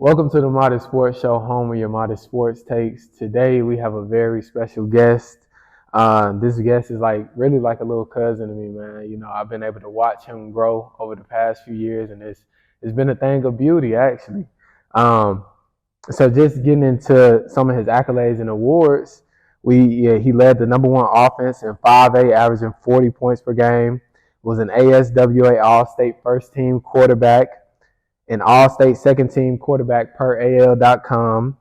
Welcome to the Modern Sports Show, home of your modern sports takes. Today we have a very special guest. This guest is really like a little cousin to me, man. You know, I've been able to watch him grow over the past few years, and it's been a thing of beauty, actually. Um, so just getting into some of his accolades and awards, he led the number one offense in 5A, averaging 40 points per game. Was an ASWA All-State First Team quarterback, an All-State Second Team quarterback per AL.com,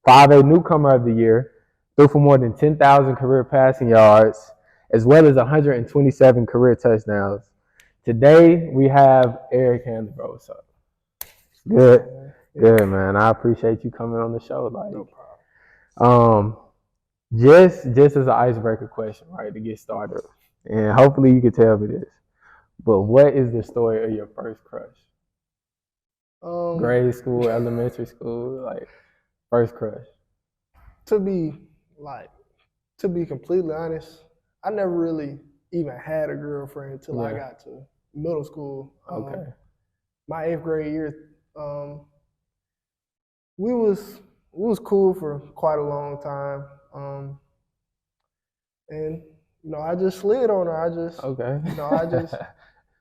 5A Newcomer of the Year, threw for more than 10,000 career passing yards, as well as 127 career touchdowns. Today we have Eric Handley, bro. What's up? Good, good, man. I appreciate you coming on the show. No problem. Just as an icebreaker question, right, to get started, and hopefully you can tell me this. But what is the story of your first crush? Grade school, elementary school, first crush. To be completely honest, I never really even had a girlfriend until I got to middle school. Okay. My 8th grade year, we was cool for quite a long time. And I just slid on her. Okay.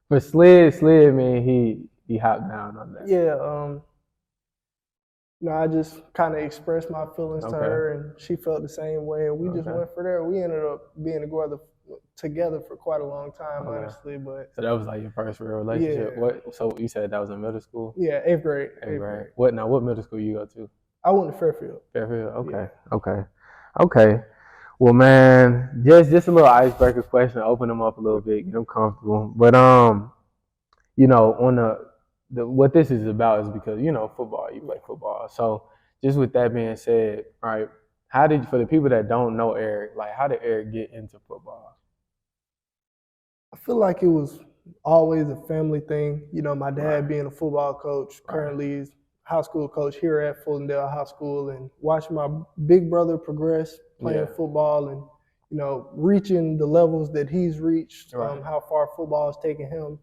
But slid mean he hopped down on that. Yeah. I just kind of expressed my feelings to her, and she felt the same way. And we just went for there. We ended up being together for quite a long time, honestly. But so that was like your first real relationship. Yeah. So you said that was in middle school? Yeah, 8th grade. 8th grade. What middle school you go to? I went to Fairfield. Fairfield. Okay. Yeah. Okay. Well, man, just a little icebreaker question to open them up a little bit, get them comfortable. But on the what this is about is because football. You play football. So just with that being said, right? For the people that don't know Eric, how did Eric get into football? I feel like it was always a family thing. My dad being a football coach, currently is high school coach here at Fultondale High School, and watching my big brother progress playing football and reaching the levels that he's reached, how far football has taken him.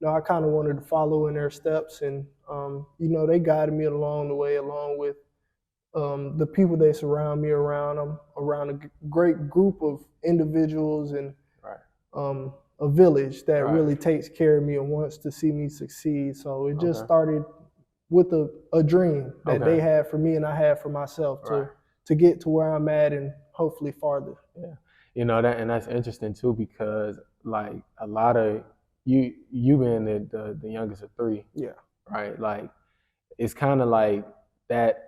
I kind of wanted to follow in their steps, and they guided me along the way, along with the people they surround me around a great group of individuals and a village that really takes care of me and wants to see me succeed. So it just started with a dream that they had for me and I had for myself to get to where I'm at and hopefully farther. Yeah. And that's interesting too, because a lot of you being the youngest of three. Yeah. Right. It's kind of like that.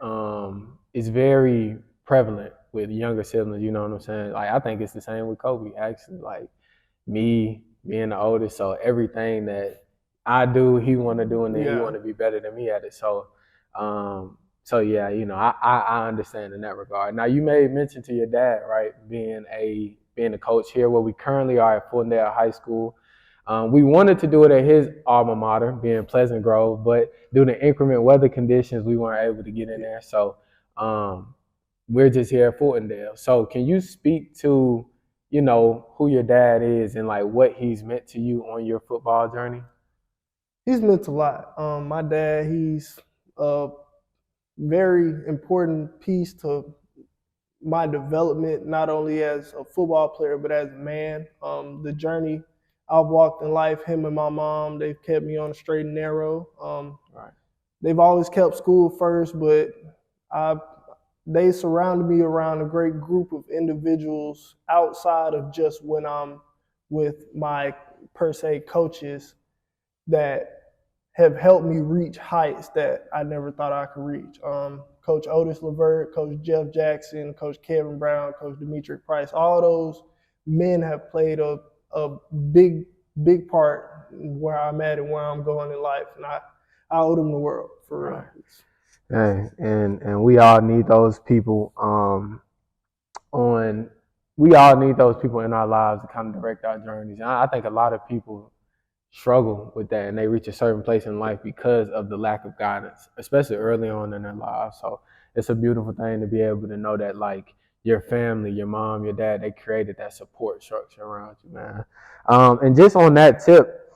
It's very prevalent with younger siblings. You know what I'm saying? I think it's the same with Kobe. Actually, me being the oldest, so everything that I do, he want to do, and then he want to be better than me at it. So, yeah, I understand in that regard. Now, you made mention to your dad, right, being a coach here, where we currently are at Fultondale High School. We wanted to do it at his alma mater, being Pleasant Grove, but due to inclement weather conditions, we weren't able to get in there. So, we're just here at Fultondale. So, can you speak to who your dad is and what he's meant to you on your football journey? He's meant a lot. My dad, he's a very important piece to my development, not only as a football player, but as a man. The journey I've walked in life, him and my mom, they've kept me on the straight and narrow. They've always kept school first, but they surrounded me around a great group of individuals outside of just when I'm with my, per se, coaches that have helped me reach heights that I never thought I could reach. Coach Otis Levert, Coach Jeff Jackson, Coach Kevin Brown, Coach Dimitri Price, all those men have played a big part in where I'm at and where I'm going in life. And I owe them the world, for real. Hey, and we all need those people we all need those people in our lives to kind of direct our journeys. And I think a lot of people struggle with that, and they reach a certain place in life because of the lack of guidance, especially early on in their lives. So it's a beautiful thing to be able to know that your family, your mom, your dad, they created that support structure around you, man. And just on that tip,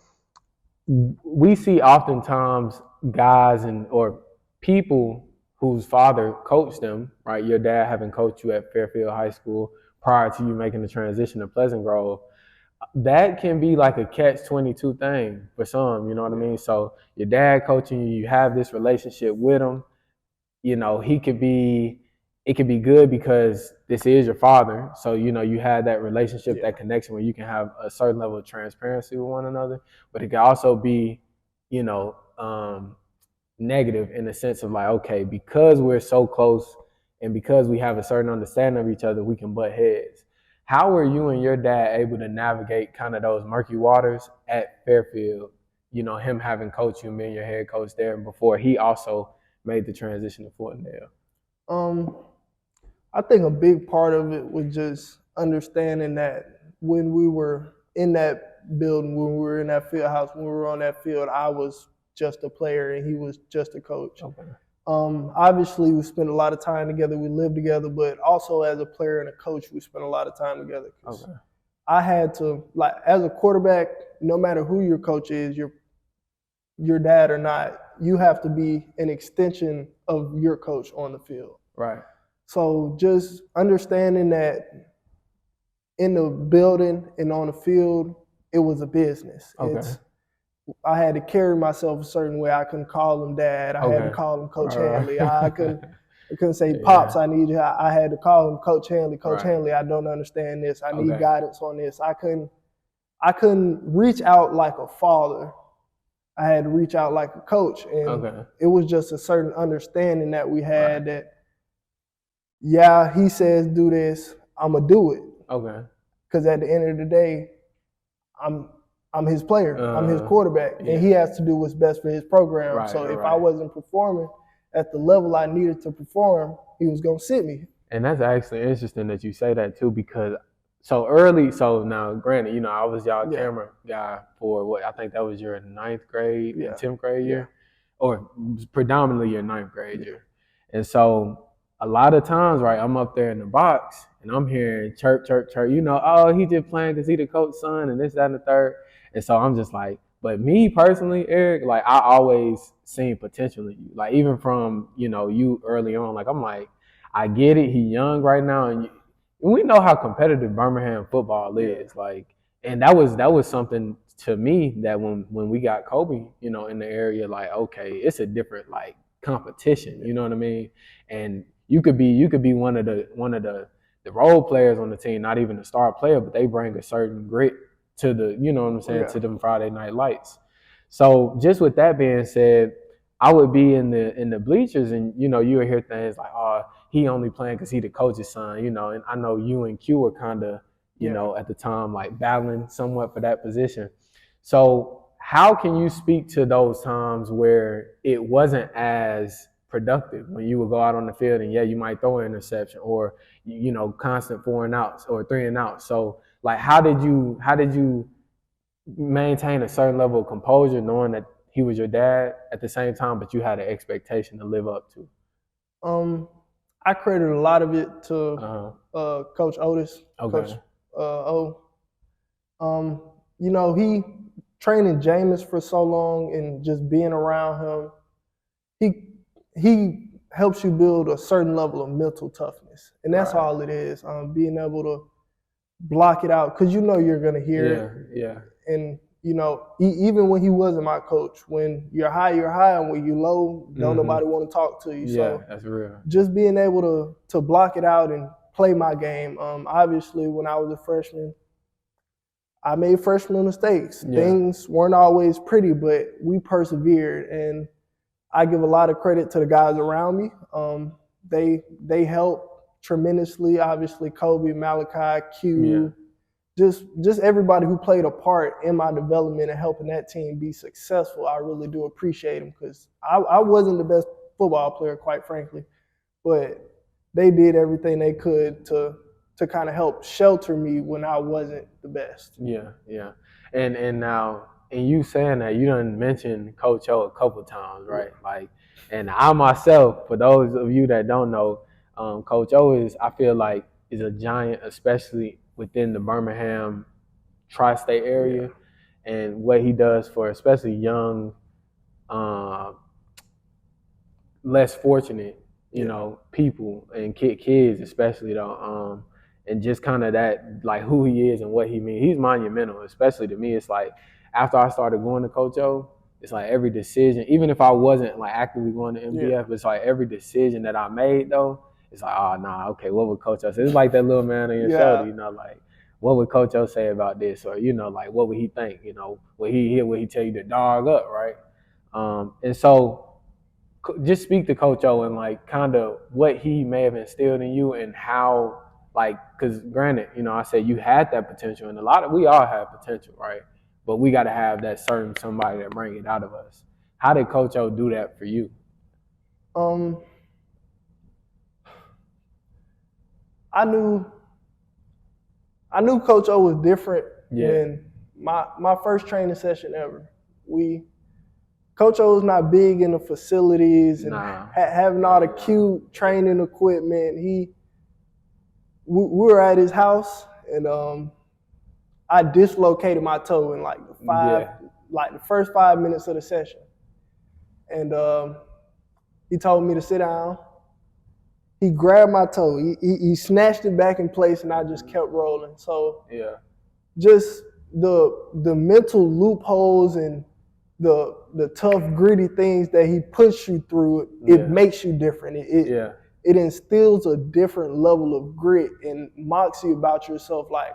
we see oftentimes guys or people whose father coached them, right? Your dad having coached you at Fairfield High School prior to you making the transition to Pleasant Grove, that can be like a catch-22 thing for some, you know what I mean? So your dad coaching you, you have this relationship with him, you know, it could be good because this is your father. So, you know, you have that relationship, that connection where you can have a certain level of transparency with one another, but it can also be, you know, negative in the sense of like, okay, because we're so close and because we have a certain understanding of each other, we can butt heads. How were you and your dad able to navigate kind of those murky waters at Fairfield? You know, him having coached you, being your head coach there, before he also made the transition to Fortendale. Um, I think a big part of it was just understanding that when we were in that building, when we were in that field house, when we were on that field, I was just a player and he was just a coach. Okay. Obviously, we spent a lot of time together. We lived together, but also as a player and a coach, we spent a lot of time together. Okay. I had to, like, as a quarterback, no matter who your coach is, your dad or not, you have to be an extension of your coach on the field. Right. So just understanding that in the building and on the field, it was a business. Okay. I had to carry myself a certain way. I couldn't call him dad. I had to call him Coach Handley. I couldn't say, Pops, I need you. I had to call him Coach Handley. Coach Handley, I don't understand this. I need guidance on this. I couldn't reach out like a father. I had to reach out like a coach. And it was just a certain understanding that we had that, yeah, he says do this, I'm going to do it. Okay. Because at the end of the day, I'm his player. I'm his quarterback. And he has to do what's best for his program. If I wasn't performing at the level I needed to perform, he was going to sit me. And that's actually interesting that you say that too, because so early, so now granted, you know, I was y'all camera guy for what I think that was your 9th grade and 10th grade year, or predominantly your 9th grade year. And so a lot of times, right, I'm up there in the box and I'm hearing chirp, chirp, chirp, you know, oh, he just playing because he the coach's son and this, that, and the third. And so I'm just like, but me personally, Eric, like I always seen potential in you. Like even from, you know, you early on, like I'm like, I get it, he young right now, and we know how competitive Birmingham football is. Like, and that was something to me that when we got Kobe, you know, in the area, like, okay, it's a different like competition, you know what I mean? And you could be one of the role players on the team, not even a star player, but they bring a certain grit to the, you know what I'm saying, to them Friday night lights. So just with that being said, I would be in the bleachers, and you know, you would hear things like, "Oh, he only playing because he the coach's son," you know. And I know you and Q were kind of, you know, at the time like battling somewhat for that position. So how can you speak to those times where it wasn't as productive when you would go out on the field and you might throw an interception or you know constant 4 and outs or 3 and outs? So like how did you maintain a certain level of composure knowing that he was your dad at the same time, but you had an expectation to live up to? I credited a lot of it to Coach Otis, Coach O. You know, he training Jameis for so long and just being around him, he helps you build a certain level of mental toughness, and that's all it is. Being able to block it out because you know you're gonna hear it. And you know, even when he wasn't my coach, when you're high, and when you're low, don't nobody want to talk to you. So that's real. Just being able to block it out and play my game. Obviously, when I was a freshman, I made freshman mistakes. Things weren't always pretty, but we persevered, and I give a lot of credit to the guys around me. They helped tremendously. Obviously, Kobe, Malachi, Q. Just everybody who played a part in my development and helping that team be successful. I really do appreciate them because I wasn't the best football player, quite frankly, but they did everything they could to kind of help shelter me when I wasn't the best. Yeah. And now, and you saying that, you done mentioned Coach O a couple times, right? Like, and I myself, for those of you that don't know, Coach O I feel like, is a giant, especially within the Birmingham tri-state area, and what he does for especially young, less fortunate people and kids especially though. And just kind of that, like who he is and what he means. He's monumental, especially to me. It's like after I started going to Coach O, it's like every decision, even if I wasn't like actively going to MBF, it's like every decision that I made though, it's like, oh nah, okay, what would Coach O say? It's like that little man on your shoulder, like what would Coach O say about this, or like what would he think? Would he tell you to dog up, right? And so just speak to Coach O and like kind of what he may have instilled in you and how, like, because granted, I said you had that potential, and we all have potential, right? But we got to have that certain somebody that bring it out of us. How did Coach O do that for you? I knew Coach O was different than my first training session ever. Coach O was not big in the facilities and having all the cute training equipment. We were at his house, and I dislocated my toe in like the first 5 minutes of the session, and he told me to sit down. He grabbed my toe. He snatched it back in place, and I just kept rolling. So just the mental loopholes and the tough, gritty things that he puts you through, it makes you different. It instills a different level of grit and moxie about yourself. Like,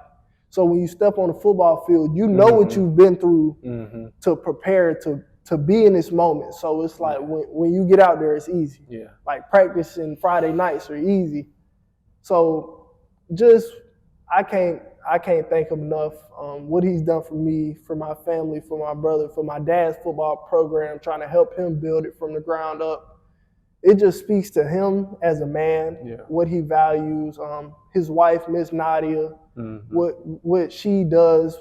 so when you step on the football field, you know what you've been through to prepare to be in this moment. So it's like when you get out there, it's easy. Like practicing Friday nights are easy. So just I can't thank him enough. What he's done for me, for my family, for my brother, for my dad's football program, trying to help him build it from the ground up. It just speaks to him as a man, what he values. His wife, Miss Nadia, what she does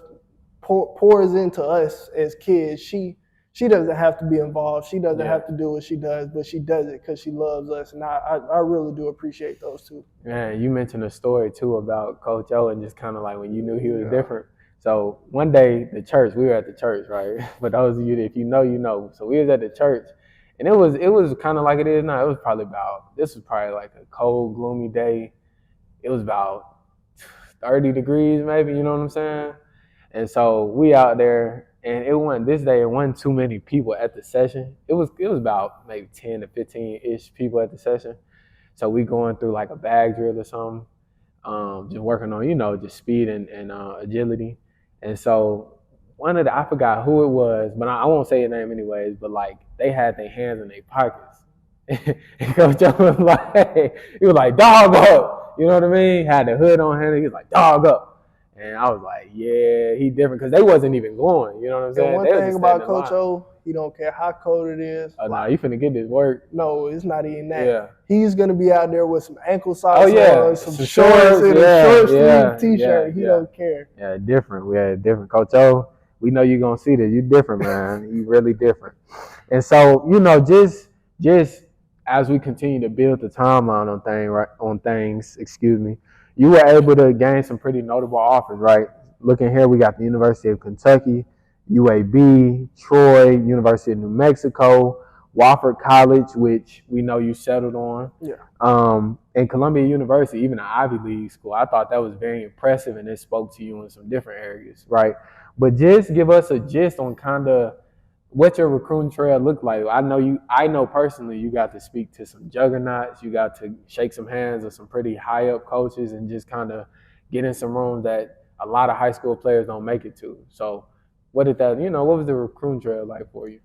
pours into us as kids. She doesn't have to be involved. She doesn't have to do what she does, but she does it because she loves us. And I really do appreciate those two. Man, you mentioned a story too about Coach O and just kind of like when you knew he was different. So one day we were at the church, right? For those of you that if you know, you know. So we was at the church, and it was kind of like it is now. This was probably like a cold, gloomy day. It was about 30 degrees maybe, you know what I'm saying? And so we out there, and it wasn't too many people at the session. It was about maybe 10 to 15-ish people at the session. So we going through like a bag drill or something, just working on, just speed and agility. And so I forgot who it was, but I won't say his name anyways, but like they had their hands in their pockets. And Coach O he was like, dog up. You know what I mean? Had the hood on him. He was like, dog up. And I was like, yeah, he different because they wasn't even going. You know what I'm saying? And one thing about Coach O, he don't care how cold it is. Oh, no, you finna get this work. No, it's not even that. Yeah. He's going to be out there with some ankle socks on, some shorts, and a short sleeve T-shirt. He don't care. Yeah, different. We had different. Coach O, we know you're going to see this. You different, man. You really different. And so, just as we continue to build the timeline on things, you were able to gain some pretty notable offers, right? Looking here, we got the University of Kentucky, UAB, Troy, University of New Mexico, Wofford College, which we know you settled on, and Columbia University, even an Ivy League school. I thought that was very impressive, and it spoke to you in some different areas, right? But just give us a gist on kind of what your recruiting trail looked like. I know personally you got to speak to some juggernauts. You got to shake some hands with some pretty high up coaches and just kind of get in some rooms that a lot of high school players don't make it to. So what was the recruiting trail like for you?